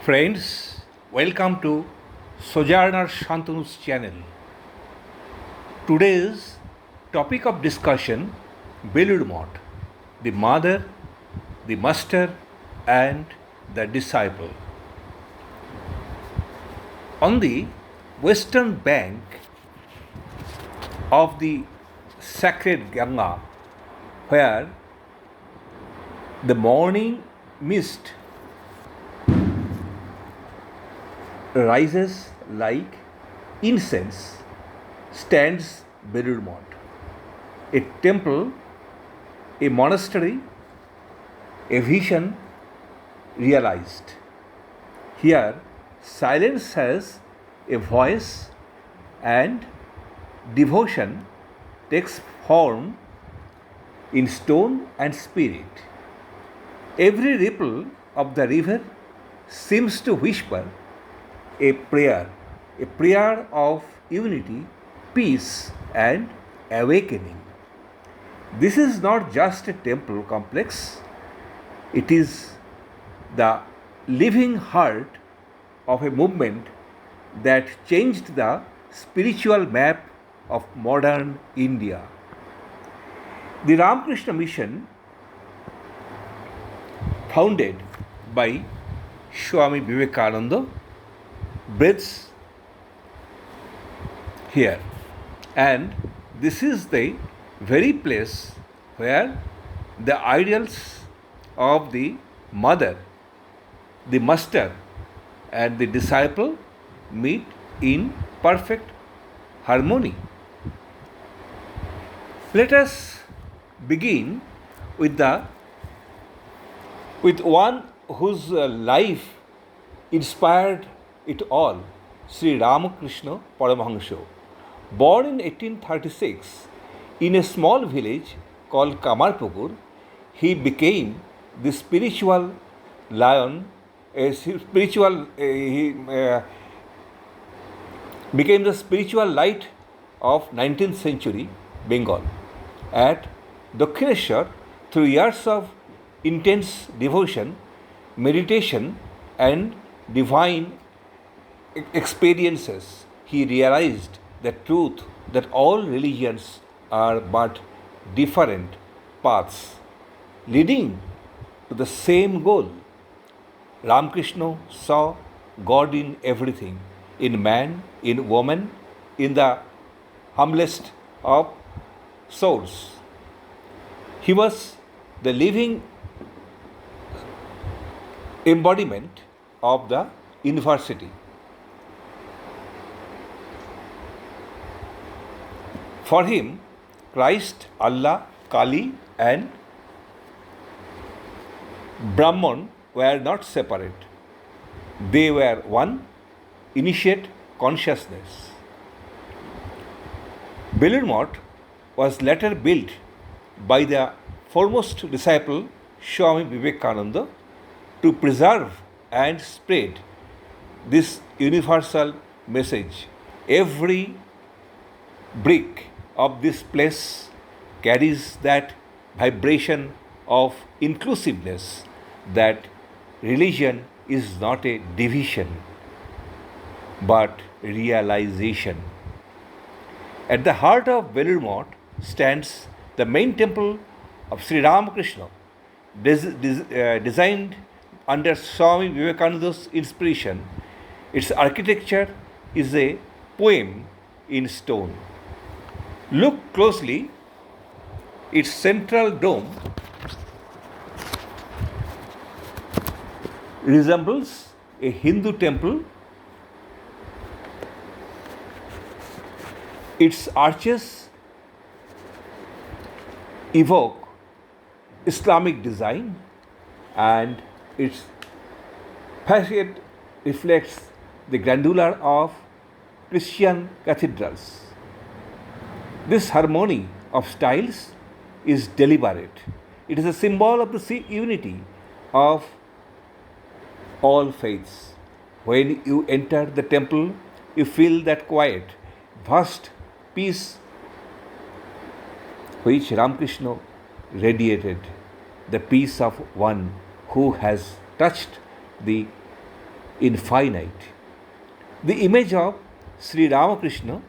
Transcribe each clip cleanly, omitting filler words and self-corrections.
Friends, welcome to Sojourner Santanu's channel. Today's topic of discussion Belur Math, the mother, the master, and the disciple. On the western bank of the sacred Ganga, where the morning mist rises like incense, stands Belur Math, a temple, a monastery, a vision realized. Here, silence has a voice and devotion takes form in stone and spirit. Every ripple of the river seems to whisper a prayer of unity, peace, and awakening. This is not just a temple complex, it is the living heart of a movement that changed the spiritual map of modern India. The Ramakrishna Mission, founded by Swami Vivekananda, breathes here, and this is the very place where the ideals of the mother, the master, and the disciple meet in perfect harmony. Let us begin with one whose life inspired it all, Sri Ramakrishna Paramahansa. Born in 1836 in a small village called Kamarpukur, he became the spiritual lion, became the spiritual light of 19th century Bengal. At Dakshineshwar, through years of intense devotion, meditation, and divine experiences, he realized the truth that all religions are but different paths leading to the same goal. Ramakrishna saw God in everything, in man, in woman, in the humblest of souls. He was the living embodiment of the university. For him, Christ, Allah, Kali, and Brahman were not separate. They were one, initiate consciousness. Belur Math was later built by the foremost disciple Swami Vivekananda to preserve and spread this universal message. Every brick of this place carries that vibration of inclusiveness, that religion is not a division but realization. At the heart of Belur Math stands the main temple of Sri Ramakrishna, designed under Swami Vivekananda's inspiration. Its architecture is a poem in stone. Look closely, its central dome resembles a Hindu temple. Its arches evoke Islamic design, and its facade reflects the grandeur of Christian cathedrals. This harmony of styles is deliberate. It is a symbol of the unity of all faiths. When you enter the temple, you feel that quiet, vast peace which Ramakrishna radiated, the peace of one who has touched the infinite. The image of Sri Ramakrishna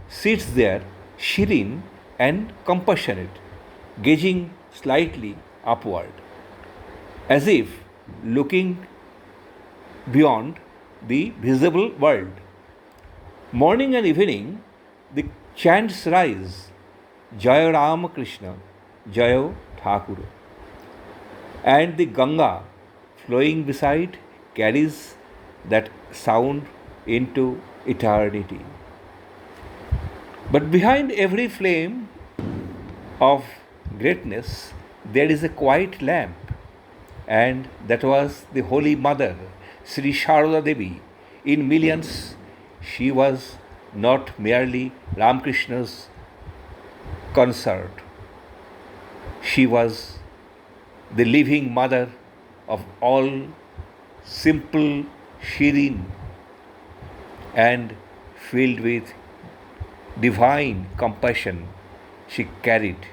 sits there, serene and compassionate, gazing slightly upward, as if looking beyond the visible world. Morning and evening, the chants rise, Jaya Ramakrishna, Jaya Thakur, and the Ganga flowing beside carries that sound into eternity. But behind every flame of greatness, there is a quiet lamp, and that was the Holy Mother, Sri Sarada Devi. In millions, she was not merely Ramakrishna's consort, she was the living mother of all simple, serene, and filled with divine compassion. She carried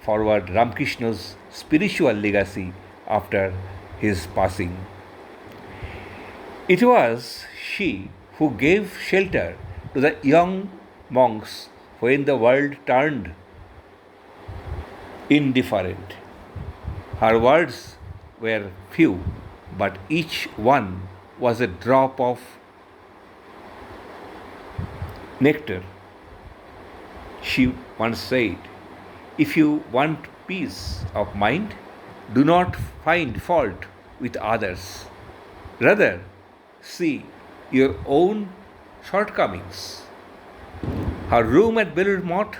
forward Ramakrishna's spiritual legacy after his passing. It was she who gave shelter to the young monks when the world turned indifferent. Her words were few, but each one was a drop of nectar. She once said, "If you want peace of mind, do not find fault with others. Rather, see your own shortcomings." Her room at Belur Math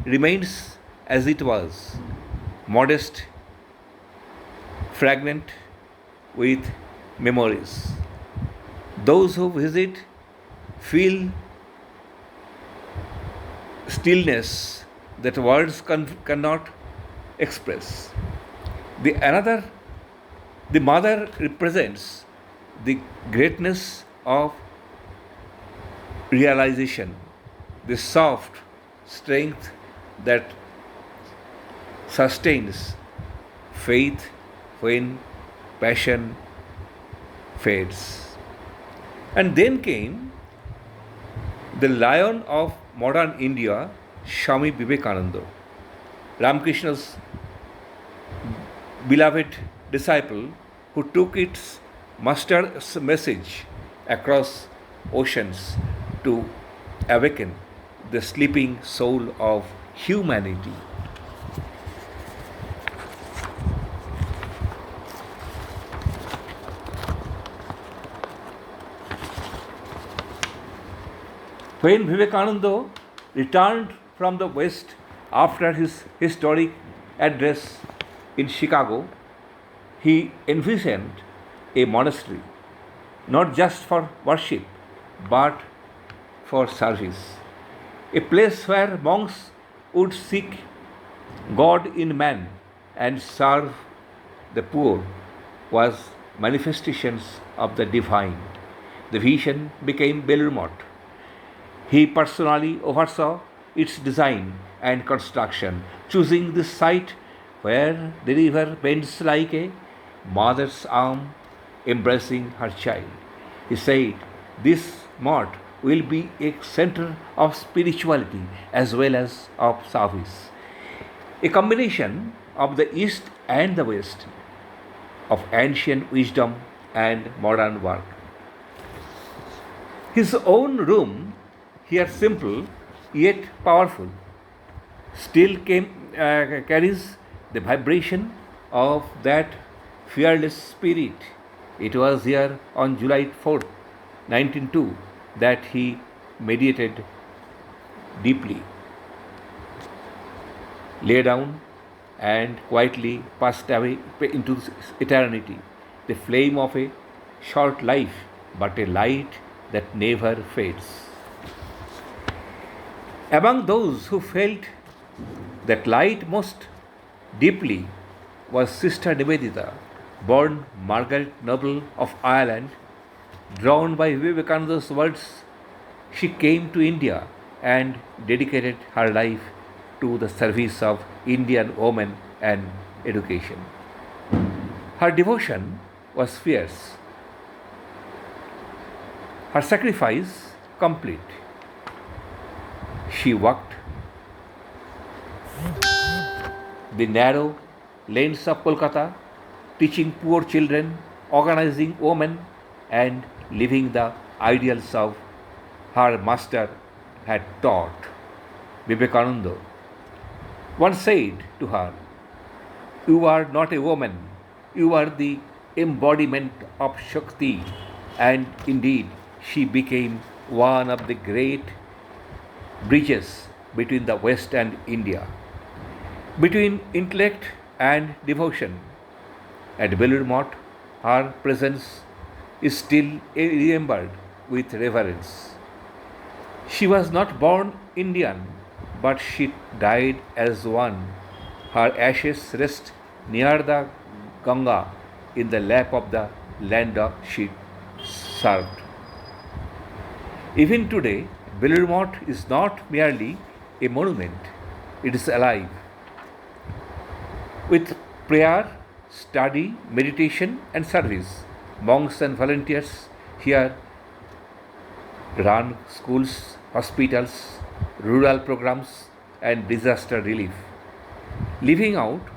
remains as it was, modest, fragrant with memories. Those who visit feel stillness that words cannot express. The mother represents the greatness of realization, the soft strength that sustains faith when passion fades. And then came the lion of modern India, Swami Vivekananda, Ramakrishna's beloved disciple who took its master message across oceans to awaken the sleeping soul of humanity. When Vivekananda returned from the West after his historic address in Chicago, he envisioned a monastery, not just for worship, but for service. A place where monks would seek God in man and serve the poor was manifestations of the divine. The vision became Belur Math. He personally oversaw its design and construction, choosing this site where the river bends like a mother's arm embracing her child. He said, "This math will be a center of spirituality as well as of service, a combination of the East and the West, of ancient wisdom and modern work." His own room, here simple yet powerful, still carries the vibration of that fearless spirit. It was here on July 4th, 1902, that he meditated deeply, lay down, and quietly passed away into eternity, the flame of a short life, but a light that never fades. Among those who felt that light most deeply was Sister Nivedita, born Margaret Noble of Ireland. Drawn by Vivekananda's words, she came to India and dedicated her life to the service of Indian women and education. Her devotion was fierce, Her sacrifice complete. She walked the narrow lanes of Kolkata, teaching poor children, organizing women, and living the ideals of her master had taught. Vivekananda once said to her, "You are not a woman, you are the embodiment of Shakti." And indeed, she became one of the great bridges between the West and India, between intellect and devotion. At Belur Math, her presence is still remembered with reverence. She was not born Indian, but she died as one. Her ashes rest near the Ganga in the lap of the land she served. Even today, Belur Math is not merely a monument, it is alive. With prayer, study, meditation, and service, monks and volunteers here run schools, hospitals, rural programs, and disaster relief, living out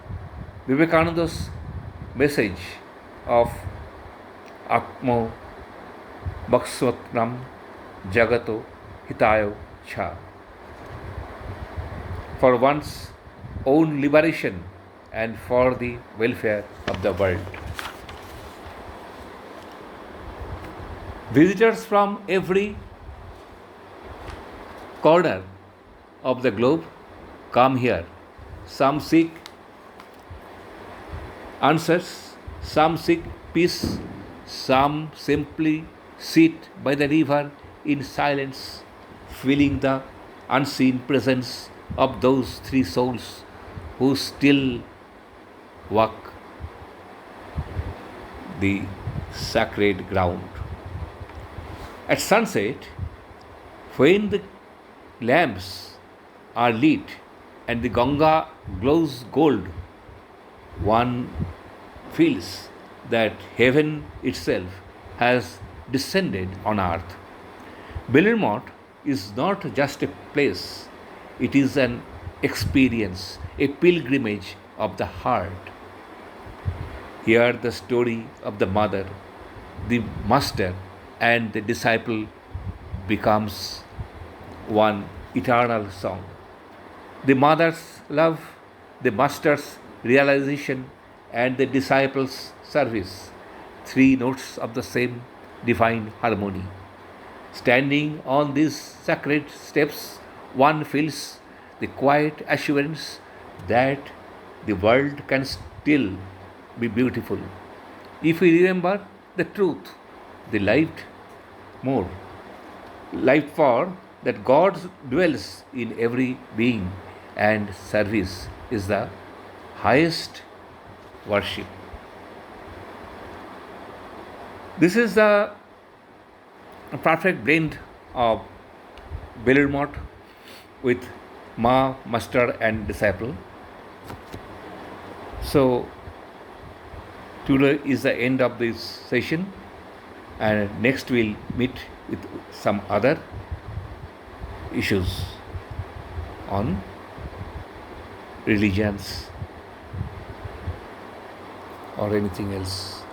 Vivekananda's message of Atmo Bhaksvatnam Jagato Hitayo Cha, for one's own liberation and for the welfare of the world. Visitors from every corner of the globe come here. Some seek answers, some seek peace, some simply sit by the river in silence, feeling the unseen presence of those three souls who still walk the sacred ground. At sunset, when the lamps are lit and the Ganga glows gold, one feels that heaven itself has descended on earth. Belur Math is not just a place, it is an experience, a pilgrimage of the heart. Here, the story of the mother, the master, and the disciple becomes one eternal song. The mother's love, the master's realization, and the disciple's service, three notes of the same divine harmony. Standing on these sacred steps, one feels the quiet assurance that the world can still be beautiful if we remember the truth, the life for that God dwells in every being, and service is the highest worship. This is the perfect blend of Belur Math with Ma, Master, and Disciple. So, today is the end of this session, and next we'll meet with some other issues on religions or anything else.